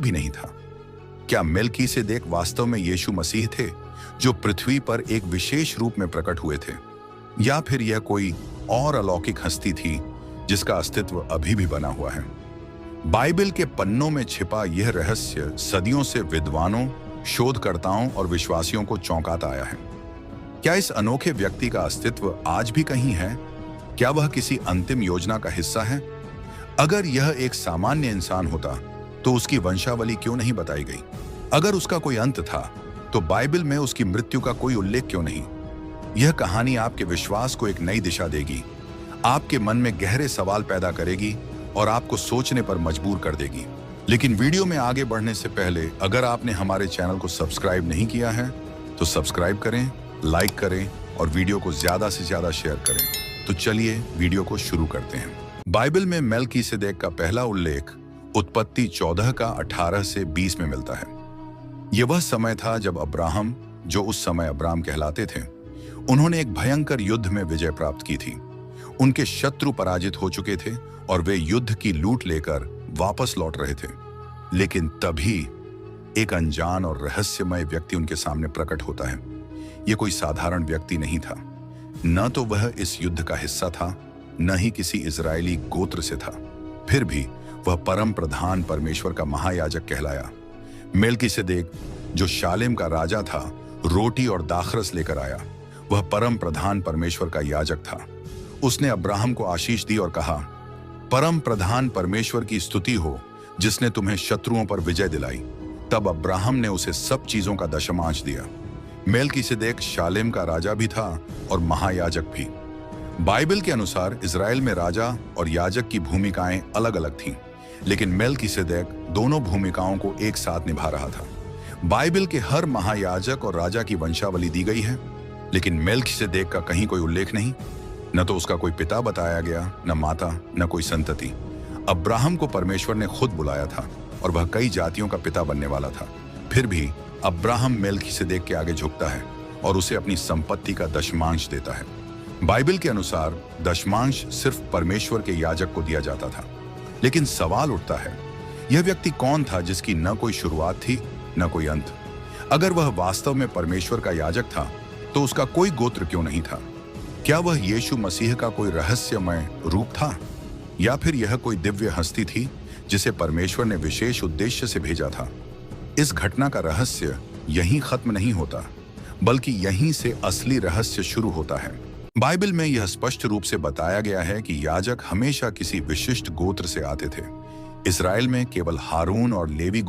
भी नहीं था। क्या मेल्कीसेदेक वास्तव में यीशु मसीह थे, जो पृथ्वी पर एक विशेष रूप में प्रकट हुए थे, या फिर यह कोई और अलौकिक हस्ती थी जिसका अस्तित्व अभी भी बना हुआ है? बाइबल के पन्नों में छिपा यह रहस्य सदियों से विद्वानों, शोधकर्ताओं और विश्वासियों को चौंकाता आया है। क्या इस अनोखे व्यक्ति का अस्तित्व आज भी कहीं है? क्या वह किसी अंतिम योजना का हिस्सा है? अगर यह एक सामान्य इंसान होता तो उसकी वंशावली क्यों नहीं बताई गई? अगर उसका कोई अंत था तो बाइबल में उसकी मृत्यु का कोई उल्लेख क्यों नहीं? यह कहानी आपके विश्वास को एक नई दिशा देगी, आपके मन में गहरे सवाल पैदा करेगी और आपको सोचने पर मजबूर कर देगी। लेकिन वीडियो में आगे बढ़ने से पहले अगर आपने हमारे चैनल को सब्सक्राइब नहीं किया है तो सब्सक्राइब करें, लाइक करें और वीडियो को ज्यादा से ज्यादा शेयर करें। तो चलिए वीडियो को शुरू करते हैं। बाइबल में मेल्कीसेदेक का पहला उल्लेख उत्पत्ति 14 का 18 से 20 में मिलता है। यह वह समय था जब अब्राहम, जो उस समय अब्राम कहलाते थे, उन्होंने एक भयंकर युद्ध में विजय प्राप्त की थी। उनके शत्रु पराजित हो चुके थे और वे युद्ध की लूट लेकर वापस लौट रहे थे। लेकिन तभी एक अनजान और रहस्यमय व्यक्ति उनके सामने प्रकट होता है। यह कोई साधारण व्यक्ति नहीं था। न तो वह इस युद्ध का हिस्सा था, न ही किसी इजरायली गोत्र से था। फिर भी वह परम प्रधान परमेश्वर का महायाजक कहलाया। मेल्कीसेदेक, जो शालेम का राजा था, रोटी और दाखरस लेकर आया। वह परम प्रधान परमेश्वर का याजक था। उसने अब्राहम को आशीष दी और कहा, परम प्रधान परमेश्वर की स्तुति हो जिसने तुम्हें शत्रुओं पर विजय दिलाई। तब अब्राहम ने उसे सब चीजों का दशमांश दिया। मेल्कीसेदेक शालेम का राजा भी था और महायाजक भी। बाइबल के अनुसार इजराइल में राजा और याजक की भूमिकाएं अलग अलग थीं, लेकिन मेल्कीसेदेक दोनों भूमिकाओं को एक साथ निभा रहा था। बाइबल के हर महायाजक और राजा की वंशावली दी गई है, लेकिन मेल्कीसेदेक का कहीं कोई उल्लेख नहीं। न तो उसका कोई पिता बताया गया, न माता, न कोई संतति। अब्राहम को परमेश्वर ने खुद बुलाया था और वह कई जातियों का पिता बनने वाला था। फिर भी अब्राहम मेल्कीसेदेक के आगे झुकता है और उसे अपनी संपत्ति का दशमांश देता है। बाइबल के अनुसार दशमांश सिर्फ परमेश्वर के याजक को दिया जाता था। लेकिन सवाल उठता है, यह व्यक्ति कौन था जिसकी न कोई शुरुआत थी न कोई अंत? अगर वह वास्तव में परमेश्वर का याजक था तो उसका कोई गोत्र क्यों नहीं था? क्या वह यीशु मसीह का कोई रहस्यमय रूप था, या फिर यह कोई दिव्य हस्ती थी जिसे परमेश्वर ने विशेष उद्देश्य से भेजा था? इस घटना का रहस्य यहीं खत्म नहीं होता, बल्कि यहीं से असली रहस्य शुरू होता है। बाइबल में यह स्पष्ट रूप से बताया गया है कि याजक हमेशा किसी विशिष्ट गोत्र से आते थे। इस्राएल में केवल हारून और लेवी